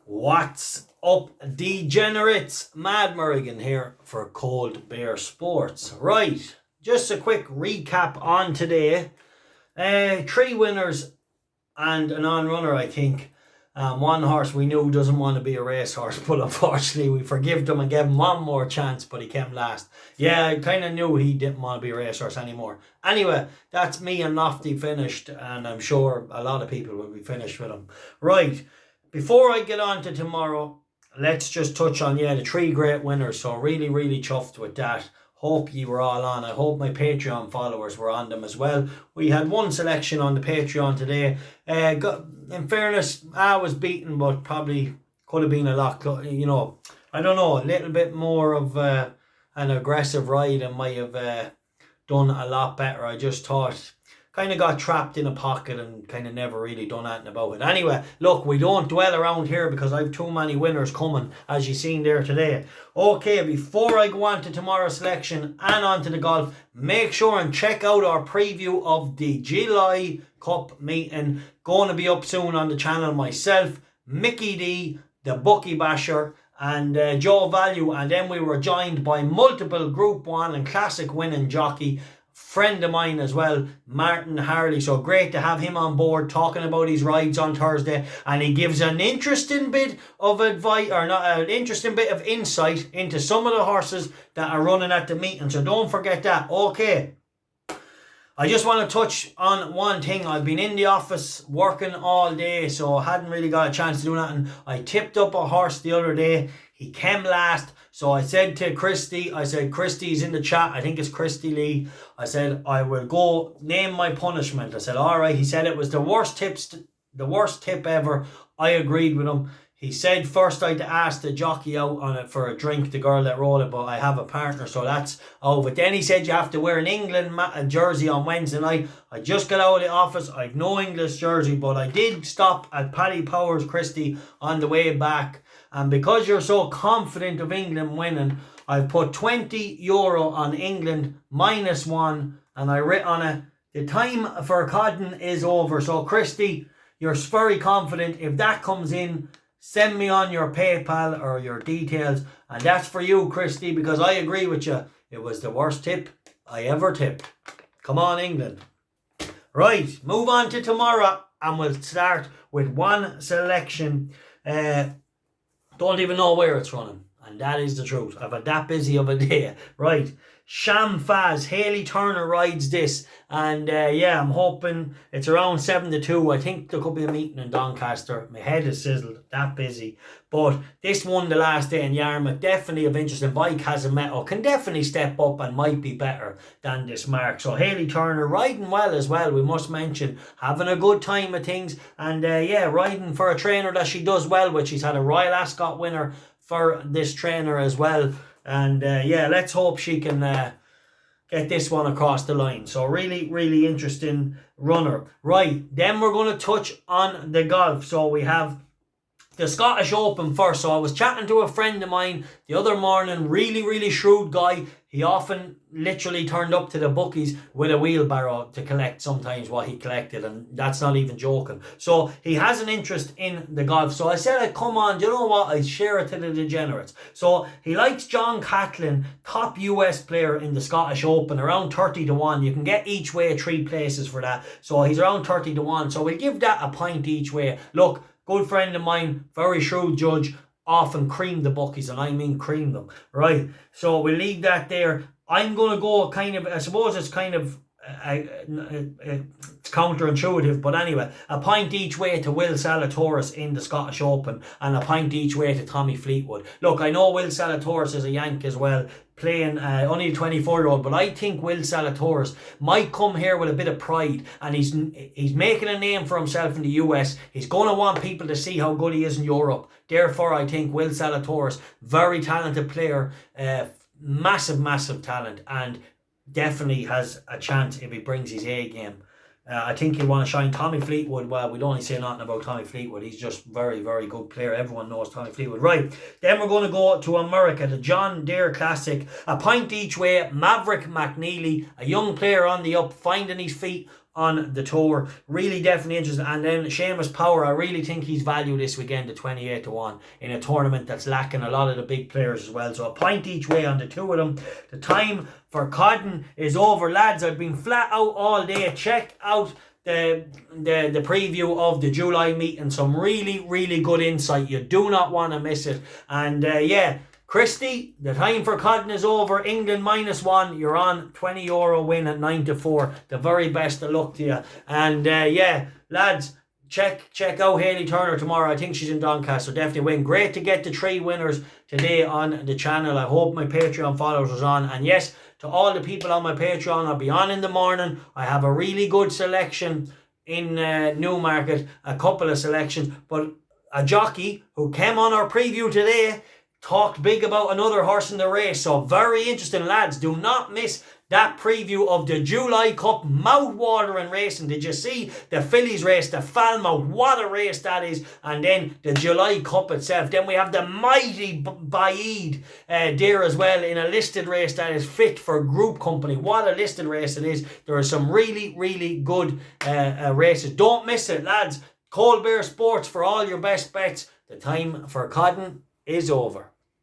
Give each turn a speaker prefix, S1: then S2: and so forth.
S1: What's up, degenerates? Mad Merrigan here for Cold Bear Sports. Right, just a quick recap on today. 3 winners and an on-runner, I think. One horse we knew doesn't want to be a racehorse, but unfortunately we forgave him and gave him one more chance, but he came last. Yeah, I kind of knew he didn't want to be a racehorse anymore. Anyway, that's me and Lofty finished, and I'm sure a lot of people will be finished with him. Right, before I get on to tomorrow, let's just touch on, the 3 great winners. So really chuffed with that. Hope you were all on. I hope my Patreon followers were on them as well. We had one selection on the Patreon today. In fairness, I was beaten, but probably could have been a lot, I don't know, a little bit more of an aggressive ride and might have done a lot better. I just thought, kind of got trapped in a pocket and kind of never really done anything about it. Anyway, look, we don't dwell around here because I've too many winners coming, as you've seen there today. Okay, before I go on to tomorrow's selection and on to the golf, make sure and check out our preview of the July Cup meeting. Going to be up soon on the channel. Myself, Mickey D, the Bookie Basher, and Joe Value. And then we were joined by multiple Group 1 and Classic winning jockey, friend of mine as well, Martin Harley. So great to have him on board talking about his rides on Thursday, and he gives an interesting bit of advice, or not, an interesting bit of insight into some of the horses that are running at the meeting. So don't forget that. Okay, I just want to touch on one thing. I've been in the office working all day, so I hadn't really got a chance to do nothing. I tipped up a horse the other day. He came last. So I said to Christy, Christy's in the chat, I think it's Christy Lee. I said, I will go name my punishment. I said, all right. He said it was the worst tip ever. I agreed with him. He said first I'd ask the jockey out on it for a drink, the girl that rode it, but I have a partner, so that's over. Then he said you have to wear an England jersey on Wednesday night. I just got out of the office. I've no English jersey, but I did stop at Paddy Power's, Christy, on the way back. And because you're so confident of England winning, I've put €20 on England -1, and I writ on it, the time for Cotton is over. So Christy, you're very confident. If that comes in, send me on your PayPal or your details. And that's for you, Christy, because I agree with you. It was the worst tip I ever tipped. Come on, England. Right, move on to tomorrow, and we'll start with one selection. Don't even know where it's running, and that is the truth. I've had that busy of a day. Right, Shamfizz, Haley Turner rides this, and I'm hoping it's around 7-2. I think there could be a meeting in Doncaster. My head is sizzled, that busy. But this won the last day in Yarmouth. Definitely of interest. The bike has a metal, can definitely step up and might be better than this mark. So Haley Turner riding well as well, we must mention. Having a good time of things. And riding for a trainer that she does well with. She's had a Royal Ascot winner for this trainer as well. And let's hope she can get this one across the line. So really interesting runner. Right, then we're going to touch on the golf. So we have the Scottish Open first. So I was chatting to a friend of mine the other morning, really shrewd guy. He often literally turned up to the bookies with a wheelbarrow to collect sometimes what he collected, and that's not even joking. So he has an interest in the golf. So I said, I'd come on, do you know what? I'd share it to the degenerates. So he likes John Catlin, top US player in the Scottish Open, around 30-1. You can get each way 3 places for that. So he's around 30-1. So we'll give that a point each way. Look, good friend of mine, very shrewd judge, often cream the bookies, and I mean cream them. Right, so we'll leave that there. I'm going to go kind of, I suppose it's kind of, it's counterintuitive, but anyway, a point each way to Will Zalatoris in the Scottish Open, and a point each way to Tommy Fleetwood. Look, I know Will Zalatoris is a Yank as well, playing only a 24-year-old, but I think Will Zalatoris might come here with a bit of pride, and he's making a name for himself in the US. He's going to want people to see how good he is in Europe. Therefore, I think Will Zalatoris, very talented player, massive talent, and definitely has a chance if he brings his A game. I think he'll want to shine. Tommy Fleetwood, well, we'd only say nothing about Tommy Fleetwood. He's just very good player. Everyone knows Tommy Fleetwood. Right, then we're going to go to America, the John Deere Classic. A point each way, Maverick Mc Nealy, a young player on the up, finding his feet. on the tour. Really definitely interested. And then Seamus Power, I really think he's valued this weekend at 28 to 1 in a tournament that's lacking a lot of the big players as well. So a point each way on the two of them. The time for Cotton is over, lads. I've been flat out all day. Check out the preview of the July meeting. Some really good insight. You do not want to miss it. And yeah, Christie, the time for Cotton is over. England -1. You're on €20 win at 9 to 4. The very best of luck to you. And yeah, lads, check out Hayley Turner tomorrow. I think she's in Doncaster. Definitely win. Great to get the 3 winners today on the channel. I hope my Patreon followers was on. And yes, to all the people on my Patreon, I'll be on in the morning. I have a really good selection in Newmarket. A couple of selections. But a jockey who came on our preview today talked big about another horse in the race. So very interesting, lads. Do not miss that preview of the July Cup. Mouth-watering racing. Did you see the Fillies race, the Falmouth? What a race that is. And then the July Cup itself. Then we have the mighty Baaeed Deere as well in a listed race that is fit for group company. What a listed race it is. There are some really good races. Don't miss it, lads. Cold Bear Sports for all your best bets. The time for Cotton is over.